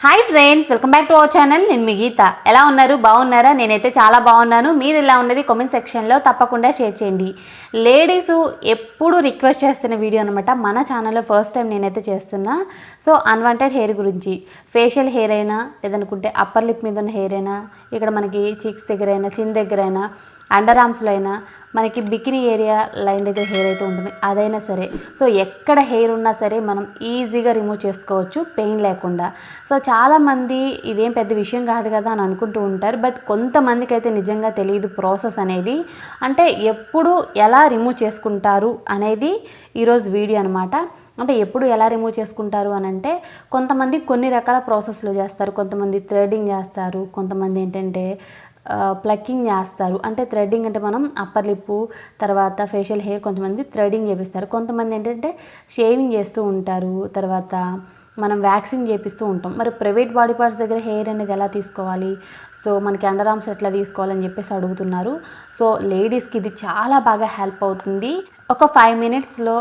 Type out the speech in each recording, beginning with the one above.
Hi friends, welcome back to our channel. నేను మీ గీత. ఎలా ఉన్నారు? బాగున్నారా? నేనైతే చాలా బాగున్నాను. మీరు ఎలా ఉన్నది కామెంట్ సెక్షన్లో తప్పకుండా షేర్ చేయండి. లేడీస్ ఎప్పుడు రిక్వెస్ట్ చేస్తున్న వీడియో అనమాట. మన ఛానల్లో ఫస్ట్ టైం నేనైతే చేస్తున్నా. సో అన్వాంటెడ్ హెయిర్ గురించి, ఫేషియల్ హెయిర్ అయినా లేదనుకుంటే అప్పర్ లిప్ మీద ఉన్న హెయిర్ అయినా, ఇక్కడ మనకి చీక్స్ దగ్గర అయినా, చిన్ దగ్గర అయినా, అండర్ ఆర్మ్స్లో అయినా, మనకి బికినీ ఏరియా లైన్ దగ్గర హెయిర్ అయితే ఉంటుంది, అదైనా సరే. సో ఎక్కడ హెయిర్ ఉన్నా సరే మనం ఈజీగా రిమూవ్ చేసుకోవచ్చు పెయిన్ లేకుండా. సో చాలామంది ఇదేం పెద్ద విషయం కాదు కదా అని అనుకుంటూ ఉంటారు. బట్ కొంతమందికి అయితే నిజంగా తెలియదు ప్రాసెస్ అనేది. అంటే ఎప్పుడు ఎలా రిమూవ్ చేసుకుంటారు అనేది ఈరోజు వీడియో అనమాట. అంటే ఎప్పుడు ఎలా రిమూవ్ చేసుకుంటారు అని అంటే, కొంతమంది కొన్ని రకాల ప్రాసెస్లు చేస్తారు. కొంతమంది థ్రెడ్డింగ్ చేస్తారు, కొంతమంది ఏంటంటే ప్లక్కింగ్ చేస్తారు. అంటే థ్రెడ్డింగ్ అంటే మనం అప్పర్ లిప్పు తర్వాత ఫేషియల్ హెయిర్ కొంతమంది థ్రెడ్డింగ్ చేపిస్తారు. కొంతమంది ఏంటంటే షేవింగ్ చేస్తూ ఉంటారు, తర్వాత మనం వ్యాక్సింగ్ చేపిస్తూ ఉంటాం. మరి ప్రైవేట్ బాడీ పార్ట్స్ దగ్గర హెయిర్ అనేది ఎలా తీసుకోవాలి, సో మనకి అండర్ ఆర్మ్స్ ఎట్లా తీసుకోవాలని చెప్పేసి అడుగుతున్నారు. సో లేడీస్కి ఇది చాలా బాగా హెల్ప్ అవుతుంది. ఒక 5 minutesలో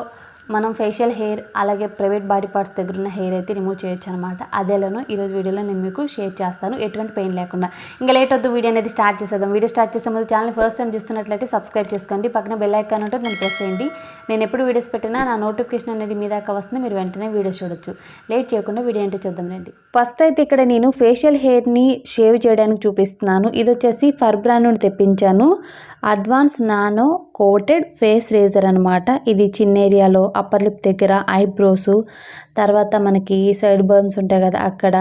మనం ఫేషియల్ హెయిర్ అలాగే ప్రైవేట్ బాడీ పార్ట్స్ దగ్గర ఉన్న హెయిర్ అయితే రిమూవ్ చేయొచ్చు అనమాట. అదేలోనూ ఈరోజు వీడియోలో నేను మీకు షేర్ చేస్తాను, ఎటువంటి పెయిన్ లేకుండా. ఇంకా లేట్ వద్దు, వీడియో అనేది స్టార్ట్ చేసేద్దాం. వీడియో స్టార్ట్ చేసే ముందు ఛానల్ ఫస్ట్ టైం చూస్తున్నట్లయితే సబ్స్క్రైబ్ చేసుకోండి. పక్కన బెల్ ఐకాన్ ఉంటుంది, నేను ప్రెస్ చేయండి. నేను ఎప్పుడు వీడియోస్ పెట్టినా నా నోటిఫికేషన్ అనేది మీ దాకా వస్తుంది, మీరు వెంటనే వీడియోస్ చూడొచ్చు. లేట్ చేయకుండా వీడియో ఏంటో చూద్దాం రండి. ఫస్ట్ అయితే ఇక్కడ నేను ఫేషియల్ హెయిర్ని షేవ్ చేయడానికి చూపిస్తున్నాను. ఇది వచ్చేసి ఫర్ బ్రాండ్ నుండి తెప్పించాను. Advance nano coated face razor అనమాట. ఇది చిన్న ఏరియాలో అప్పర్ లిప్ దగ్గర, ఐబ్రోసు, తర్వాత మనకి సైడ్ బర్న్స్ ఉంటాయి కదా అక్కడ,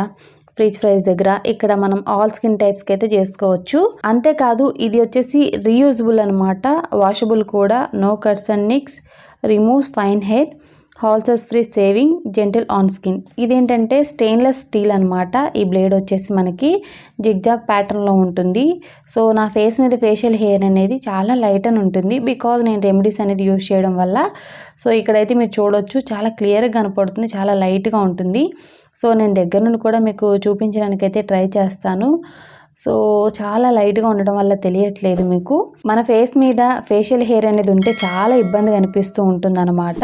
ఫ్రీజ్ ఫ్రైస్ దగ్గర, ఇక్కడ మనం ఆల్ స్కిన్ టైప్స్కి అయితే చేసుకోవచ్చు. అంతేకాదు ఇది వచ్చేసి రీయూజబుల్ అనమాట, వాషబుల్ కూడా. No cuts and nicks, removes fine hair, hassles free, shaving, gentle on skin. ఇదేంటంటే స్టెయిన్లెస్ స్టీల్ అనమాట. ఈ బ్లేడ్ వచ్చేసి మనకి జిగ్జాగ్ ప్యాటర్న్లో ఉంటుంది. సో నా ఫేస్ మీద ఫేషియల్ హెయిర్ అనేది చాలా లైట్ అని ఉంటుంది, బికాజ్ నేను రెమెడీస్ అనేది యూజ్ చేయడం వల్ల. సో ఇక్కడైతే మీరు చూడొచ్చు, చాలా క్లియర్గా కనపడుతుంది, చాలా లైట్గా ఉంటుంది. సో నేను దగ్గర నుండి కూడా మీకు చూపించడానికైతే ట్రై చేస్తాను. సో చాలా లైట్గా ఉండడం వల్ల తెలియట్లేదు మీకు. మన ఫేస్ మీద ఫేషియల్ హెయిర్ అనేది ఉంటే చాలా ఇబ్బందిగా అనిపిస్తూ ఉంటుంది అనమాట.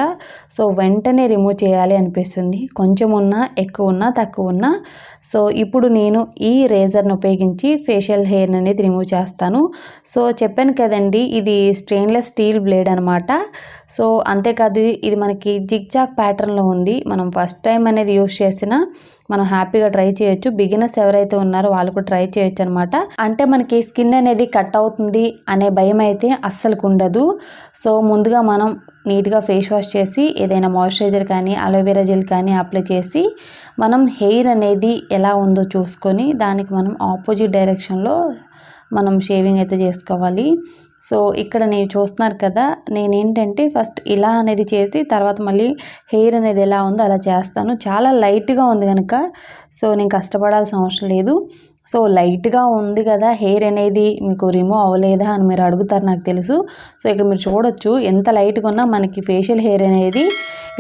సో వెంటనే రిమూవ్ చేయాలి అనిపిస్తుంది, కొంచెం ఉన్నా, ఎక్కువ ఉన్నా, తక్కువ ఉన్నా. సో ఇప్పుడు నేను ఈ రేజర్ను ఉపయోగించి ఫేషియల్ హెయిర్ అనేది రిమూవ్ చేస్తాను. సో చెప్పాను కదండి, ఇది స్టెయిన్లెస్ స్టీల్ బ్లేడ్ అనమాట. సో అంతేకాదు ఇది మనకి జిగ్జాగ్ ప్యాటర్న్లో ఉంది. మనం ఫస్ట్ టైం అనేది యూజ్ చేసిన మనం హ్యాపీగా ట్రై చేయొచ్చు. బిగినర్స్ ఎవరైతే ఉన్నారో వాళ్ళు కూడా ట్రై చేయొచ్చు అనమాట. అంటే మనకి స్కిన్ అనేది కట్ అవుతుంది అనే భయం అయితే అస్సలు ఉండదు. సో ముందుగా మనం నీట్గా ఫేస్ వాష్ చేసి ఏదైనా మాయిశ్చరైజర్ కానీ అలోవెరా జెల్ కానీ అప్లై చేసి మనం హెయిర్ అనేది ఎలా ఉందో చూసుకొని దానికి మనం ఆపోజిట్ డైరెక్షన్లో మనం షేవింగ్ అయితే చేసుకోవాలి. సో ఇక్కడ నేను చూస్తున్నారు కదా, నేనేంటంటే ఫస్ట్ ఇలా అనేది చేసి తర్వాత మళ్ళీ హెయిర్ అనేది ఎలా ఉందో అలా చేస్తాను. చాలా లైట్గా ఉంది కనుక సో నేను కష్టపడాల్సిన అవసరం లేదు. సో లైట్గా ఉంది కదా హెయిర్ అనేది, మీకు రిమూవ్ అవ్వలేదా అని మీరు అడుగుతారు, నాకు తెలుసు. సో ఇక్కడ మీరు చూడొచ్చు ఎంత లైట్గా ఉన్నా మనకి ఫేషియల్ హెయిర్ అనేది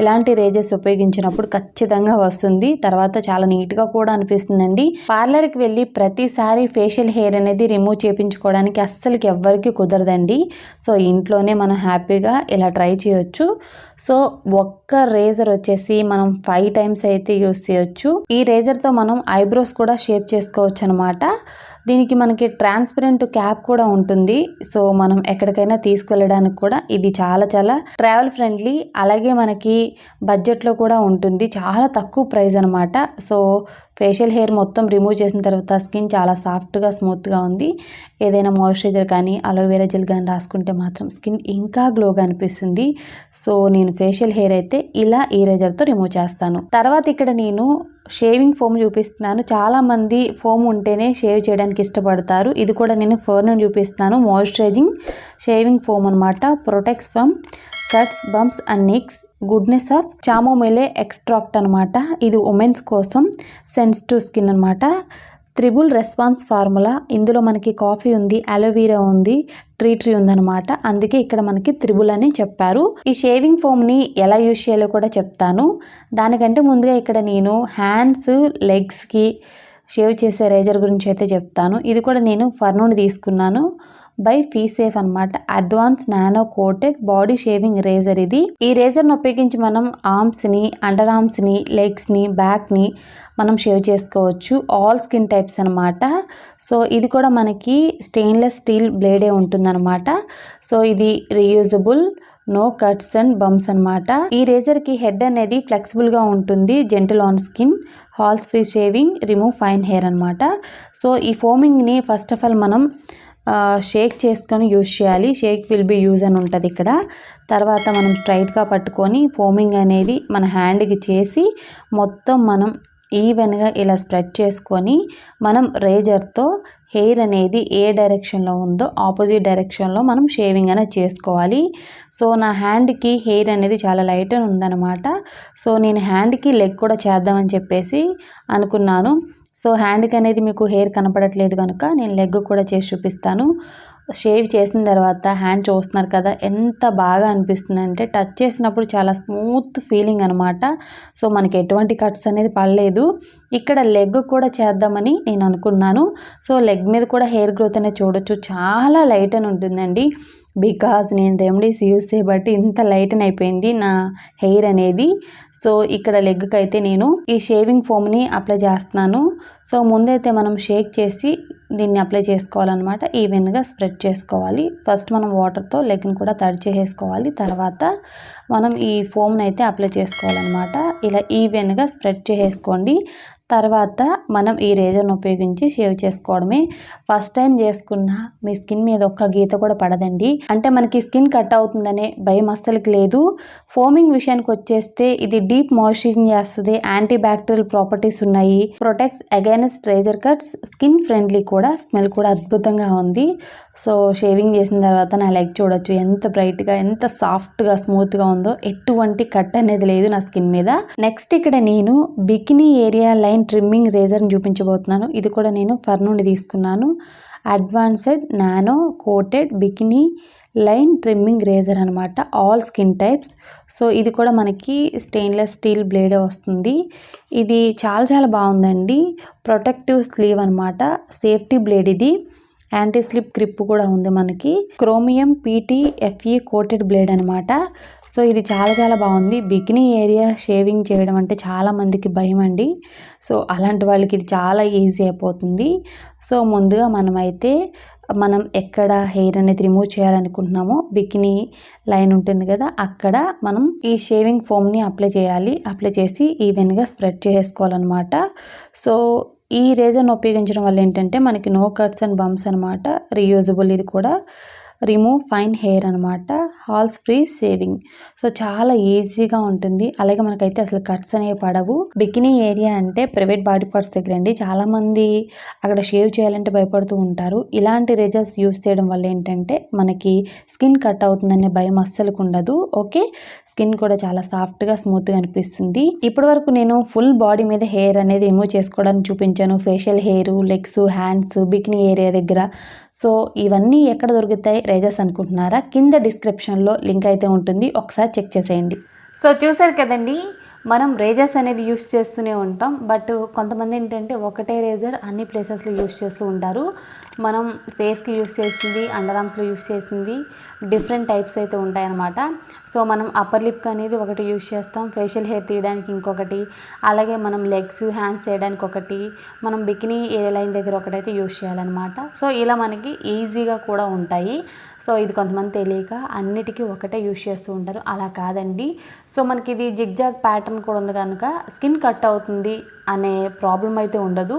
ఇలాంటి రేజెస్ ఉపయోగించినప్పుడు ఖచ్చితంగా వస్తుంది. తర్వాత చాలా నీట్గా కూడా అనిపిస్తుందండి. పార్లర్కి వెళ్ళి ప్రతిసారి ఫేషియల్ హెయిర్ అనేది రిమూవ్ చేయించుకోవడానికి అస్సలకి ఎవ్వరికి కుదరదండి. సో ఇంట్లోనే మనం హ్యాపీగా ఇలా ట్రై చేయొచ్చు. సో ఒక్క రేజర్ వచ్చేసి మనం 5 times అయితే యూస్ చేయొచ్చు. ఈ రేజర్తో మనం ఐబ్రోస్ కూడా షేప్ చేసుకోవచ్చు అనమాట. దీనికి మనకి ట్రాన్స్పరెంట్ క్యాప్ కూడా ఉంటుంది. సో మనం ఎక్కడికైనా తీసుకువెళ్ళడానికి కూడా ఇది చాలా చాలా ట్రావెల్ ఫ్రెండ్లీ, అలాగే మనకి బడ్జెట్లో కూడా ఉంటుంది. చాలా తక్కువ ప్రైస్ అనమాట. సో ఫేషియల్ హెయిర్ మొత్తం రిమూవ్ చేసిన తర్వాత స్కిన్ చాలా సాఫ్ట్గా స్మూత్గా ఉంది. ఏదైనా మాయిశ్చరైజర్ కానీ అలోవెరా జెల్ కానీ రాసుకుంటే మాత్రం స్కిన్ ఇంకా గ్లోగా అనిపిస్తుంది. సో నేను ఫేషియల్ హెయిర్ అయితే ఇలా ఈ రేజర్తో రిమూవ్ చేస్తాను. తర్వాత ఇక్కడ నేను షేవింగ్ ఫోమ్ చూపిస్తున్నాను. చాలామంది ఫోమ్ ఉంటేనే షేవ్ చేయడానికి ఇష్టపడతారు. ఇది కూడా నేను ఫర్ నుండి చూపిస్తున్నాను. మాయిశ్చరైజింగ్ షేవింగ్ ఫోమ్ అనమాట. Protects from cuts, bumps and nicks, goodness of chamomile extract అనమాట. ఇది ఉమెన్స్ కోసం, సెన్సిటివ్ స్కిన్ అనమాట. Triple response formula. ఇందులో మనకి కాఫీ ఉంది, అలోవెరా ఉంది, ట్రీ ఉందనమాట. అందుకే ఇక్కడ మనకి త్రిబుల్ అని చెప్పారు. ఈ షేవింగ్ ఫోమ్ని ఎలా యూజ్ చేయాలో కూడా చెప్తాను. దానికంటే ముందుగా ఇక్కడ నేను హ్యాండ్స్, లెగ్స్కి షేవ్ చేసే రేజర్ గురించి అయితే చెప్తాను. ఇది కూడా నేను ఫర్ నుండి తీసుకున్నాను. బై ఫీసేఫ్ అనమాట. Advance nano coated body shaving razor ఇది. ఈ రేజర్ను ఉపయోగించి మనం ఆర్మ్స్ని, అండర్ ఆర్మ్స్ని, లెగ్స్ని, బ్యాక్ని మనం షేవ్ చేసుకోవచ్చు. ఆల్ స్కిన్ టైప్స్ అనమాట. సో ఇది కూడా మనకి స్టెయిన్లెస్ స్టీల్ బ్లేడే ఉంటుందన్నమాట. సో ఇది reusable, no cuts and bumps అనమాట. ఈ రేజర్కి హెడ్ అనేది ఫ్లెక్సిబుల్గా ఉంటుంది, జెంటిల్ ఆన్ స్కిన్, హాల్స్ free shaving, remove fine hair అనమాట. సో ఈ ఫోమింగ్ని ఫస్ట్ ఆఫ్ ఆల్ మనం షేక్ చేసుకొని యూజ్ చేయాలి. షేక్ విల్ బి యూజ్ అని ఉంటుంది ఇక్కడ. తర్వాత మనం స్ట్రైట్గా పట్టుకొని ఫోమింగ్ అనేది మన హ్యాండ్కి చేసి మొత్తం మనం ఈవెన్గా ఇలా స్ప్రెడ్ చేసుకొని మనం రేజర్తో హెయిర్ అనేది ఏ డైరెక్షన్లో ఉందో ఆపోజిట్ డైరెక్షన్లో మనం షేవింగ్ అనేది చేసుకోవాలి. సో నా హ్యాండ్కి హెయిర్ అనేది చాలా లైట్ అని ఉందన్నమాట. సో నేను హ్యాండ్కి లెగ్ కూడా చేద్దామని చెప్పేసి అనుకున్నాను. సో హ్యాండ్కి అనేది మీకు హెయిర్ కనపడట్లేదు కనుక నేను లెగ్ కూడా చేసి చూపిస్తాను. షేవ్ చేసిన తర్వాత హ్యాండ్ చూస్తున్నారు కదా ఎంత బాగా అనిపిస్తుంది అంటే టచ్ చేసినప్పుడు చాలా స్మూత్ ఫీలింగ్ అనమాట. సో మనకి ఎటువంటి కట్స్ అనేది పడలేదు. ఇక్కడ లెగ్ కూడా చేద్దామని నేను అనుకున్నాను. సో లెగ్ మీద కూడా హెయిర్ గ్రోత్ అనేది చూడొచ్చు, చాలా లైట్ అని ఉంటుందండి. బికాజ్ నేను రెమెడీస్ యూజ్ చేయబట్టి ఇంత లైట్ అని అయిపోయింది నా హెయిర్ అనేది. సో ఇక్కడ లెగ్కి అయితే నేను ఈ షేవింగ్ ఫోమ్ని అప్లై చేస్తున్నాను. సో ముందైతే మనం షేక్ చేసి దీన్ని అప్లై చేసుకోవాలన్నమాట. ఈవెన్గా స్ప్రెడ్ చేసుకోవాలి. ఫస్ట్ మనం వాటర్తో లెగ్ని కూడా తడి చేసేసుకోవాలి. తర్వాత మనం ఈ ఫోమ్ని అయితే అప్లై చేసుకోవాలన్నమాట. ఇలా ఈవెన్గా స్ప్రెడ్ చేసేసుకోండి. తర్వాత మనం ఈ రేజర్ను ఉపయోగించి షేవ్ చేసుకోవడమే. ఫస్ట్ టైం చేసుకున్న మీ స్కిన్ మీద ఒక్క గీత కూడా పడదండి. అంటే మనకి స్కిన్ కట్ అవుతుందనే భయం అస్సలకి లేదు. ఫోమింగ్ విషయానికి వచ్చేస్తే ఇది డీప్ మాయిశ్చరైజింగ్ చేస్తుంది, యాంటీ బ్యాక్టీరియల్ ప్రాపర్టీస్ ఉన్నాయి, protects against razor cuts, skin friendly కూడా, స్మెల్ కూడా అద్భుతంగా ఉంది. సో షేవింగ్ చేసిన తర్వాత నా లెగ్ చూడొచ్చు ఎంత బ్రైట్గా, ఎంత సాఫ్ట్గా, స్మూత్గా ఉందో. ఎటువంటి కట్ అనేది లేదు నా స్కిన్ మీద. నెక్స్ట్ ఇక్కడ నేను బికినీ ఏరియా లైన్ ట్రిమ్మింగ్ రేజర్ని చూపించబోతున్నాను. ఇది కూడా నేను ఫర్ నుండి తీసుకున్నాను. Advanced nano coated bikini line trimming razor అనమాట, ఆల్ స్కిన్ టైప్స్. సో ఇది కూడా మనకి స్టెయిన్లెస్ స్టీల్ బ్లేడే వస్తుంది. ఇది చాలా చాలా బాగుందండి. ప్రొటెక్టివ్ స్లీవ్ అనమాట, సేఫ్టీ బ్లేడ్ ఇది. యాంటీ స్లిప్ గ్రిప్ కూడా ఉంది మనకి. క్రోమియం PTFE కోటెడ్ బ్లేడ్ అనమాట. సో ఇది చాలా చాలా బాగుంది. బికినీ ఏరియా షేవింగ్ చేయడం అంటే చాలా మందికి భయం అండి. సో అలాంటి వాళ్ళకి ఇది చాలా ఈజీ అయిపోతుంది. సో ముందుగా మనం ఎక్కడ హెయిర్ అనేది రిమూవ్ చేయాలనుకుంటున్నామో బికినీ లైన్ ఉంటుంది కదా, అక్కడ మనం ఈ షేవింగ్ ఫోమ్ని అప్లై చేయాలి. అప్లై చేసి ఈవెన్గా స్ప్రెడ్ చేసుకోవాలన్నమాట. సో ఈ రేజర్ని ఉపయోగించడం వల్ల ఏంటంటే మనకి నో కట్స్ అండ్ బంప్స్ అనమాట. రీయూజబుల్, ఇది కూడా రిమూవ్ ఫైన్ హెయిర్ అనమాట, హాల్స్ ఫ్రీ షేవింగ్. సో చాలా ఈజీగా ఉంటుంది. అలాగే మనకైతే అసలు కట్స్ అనేవి పడవు. బికినీ ఏరియా అంటే ప్రైవేట్ బాడీ పార్ట్స్ దగ్గర అండి. చాలామంది అక్కడ షేవ్ చేయాలంటే భయపడుతూ ఉంటారు. ఇలాంటి రేజర్స్ యూస్ చేయడం వల్ల ఏంటంటే మనకి స్కిన్ కట్ అవుతుందనే భయం అస్సలు ఉండదు. ఓకే, స్కిన్ కూడా చాలా సాఫ్ట్గా, స్మూత్గా అనిపిస్తుంది. ఇప్పటి వరకు నేను ఫుల్ బాడీ మీద హెయిర్ అనేది రిమూవ్ చేసుకోవడానికి చూపించాను. Facial hair, legs, hands, bikini area దగ్గర. సో ఇవన్నీ ఎక్కడ దొరుకుతాయి రేజర్స్ అనుకుంటున్నారా? కింద డిస్క్రిప్షన్లో లింక్ అయితే ఉంటుంది, ఒకసారి చెక్ చేసేయండి. సో చూసారు కదండి, మనం రేజర్స్ అనేది యూస్ చేస్తూనే ఉంటాం. బట్ కొంతమంది ఏంటంటే ఒకటే రేజర్ అన్ని ప్లేసెస్లో యూస్ చేస్తూ ఉంటారు. మనం ఫేస్కి యూస్ చేసింది, అండర్ ఆర్మ్స్లో యూస్ చేసింది, డిఫరెంట్ టైప్స్ అయితే ఉంటాయన్నమాట. సో మనం అప్పర్ లిప్కి అనేది ఒకటి యూస్ చేస్తాం, ఫేషియల్ హెయిర్ తీయడానికి ఇంకొకటి, అలాగే మనం లెగ్స్, హ్యాండ్స్ చేయడానికి ఒకటి, మనం బికినీ ఏ లైన్ దగ్గర ఒకటైతే యూస్ చేయాలన్నమాట. సో ఇలా మనకి ఈజీగా కూడా ఉంటాయి. సో ఇది కొంతమంది తెలియక అన్నిటికీ ఒకటే యూస్ చేస్తూ ఉంటారు. అలా కాదండి. సో మనకి ఇది జిగ్జాగ్ ప్యాటర్న్ కూడా ఉంది కనుక స్కిన్ కట్ అవుతుంది అనే ప్రాబ్లం అయితే ఉండదు.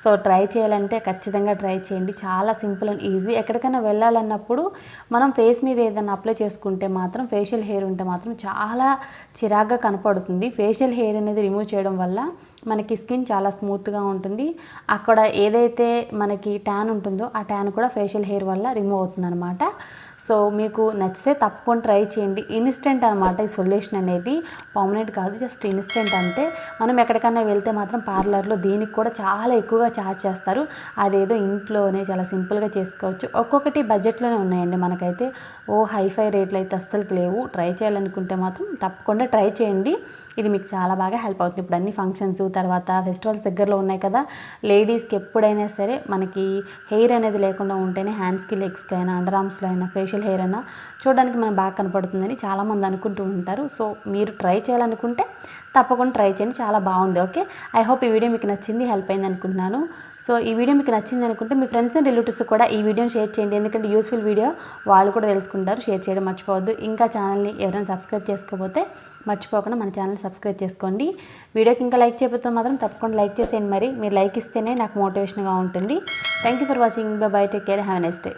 సో ట్రై చేయాలంటే ఖచ్చితంగా ట్రై చేయండి. చాలా సింపుల్ అండ్ ఈజీ. ఎక్కడికైనా వెళ్ళాలన్నప్పుడు మనం ఫేస్ మీద ఏదైనా అప్లై చేసుకుంటే మాత్రం, ఫేషియల్ హెయిర్ ఉంటే మాత్రం చాలా చిరాగ్గా కనపడుతుంది. ఫేషియల్ హెయిర్ అనేది రిమూవ్ చేయడం వల్ల మనకి స్కిన్ చాలా స్మూత్గా ఉంటుంది. అక్కడ ఏదైతే మనకి ట్యాన్ ఉంటుందో ఆ ట్యాన్ కూడా ఫేషియల్ హెయిర్ వల్ల రిమూవ్ అవుతుంది అనమాట. సో మీకు నచ్చితే తప్పకుండా ట్రై చేయండి. ఇన్స్టెంట్ అనమాట ఈ సొల్యూషన్ అనేది, పర్మనెంట్ కాదు, జస్ట్ ఇన్స్టెంట్ అంతే. మనం ఎక్కడికైనా వెళ్తే మాత్రం పార్లర్లో దీనికి కూడా చాలా ఎక్కువగా ఛార్జ్ చేస్తారు. అదేదో ఇంట్లోనే చాలా సింపుల్గా చేసుకోవచ్చు. ఒక్కొక్కటి బడ్జెట్లోనే ఉన్నాయండి. మనకైతే హైఫై రేట్లు అయితే అస్సలు లేవు. ట్రై చేయాలనుకుంటే మాత్రం తప్పకుండా ట్రై చేయండి. ఇది మీకు చాలా బాగా హెల్ప్ అవుతుంది. ఇప్పుడు అన్ని ఫంక్షన్స్, తర్వాత ఫెస్టివల్స్ దగ్గరలో ఉన్నాయి కదా, లేడీస్కి ఎప్పుడైనా సరే మనకి హెయిర్ అనేది లేకుండా ఉంటేనే హ్యాండ్స్కి, లెగ్స్కి అయినా, అండర్ ఆర్మ్స్లో అయినా, ఫేషియల్ హెయిర్ అయినా చూడడానికి మనం బాగా కనపడుతుందని చాలామంది అనుకుంటూ ఉంటారు. సో మీరు ట్రై చేయాలనుకుంటే తప్పకుండా ట్రై చేయండి, చాలా బాగుంది. ఓకే, ఐ హోప్ ఈ వీడియో మీకు నచ్చింది, హెల్ప్ అయింది అనుకుంటున్నాను. సో ఈ వీడియో మీకు నచ్చింది అనుకుంటే మీ ఫ్రెండ్స్ అండ్ రిలేటివ్స్ కూడా ఈ వీడియోని షేర్ చేయండి, ఎందుకంటే యూస్ఫుల్ వీడియో, వాళ్ళు కూడా తెలుసుకుంటారు. షేర్ చేయడం మర్చిపోవద్దు. ఇంకా ఛానల్ని ఎవరైనా సబ్స్క్రైబ్ చేసుకోకపోతే మర్చిపోకుండా మన ఛానల్ సబ్స్క్రైబ్ చేసుకోండి. వీడియోకి ఇంకా లైక్ చేయకపోతే మాత్రం తప్పకుండా లైక్ చేసేయండి. మరి మీరు లైక్ ఇస్తేనే నాకు మోటివేషన్గా ఉంటుంది. Thank you for watching. By by, take care, have a nice day.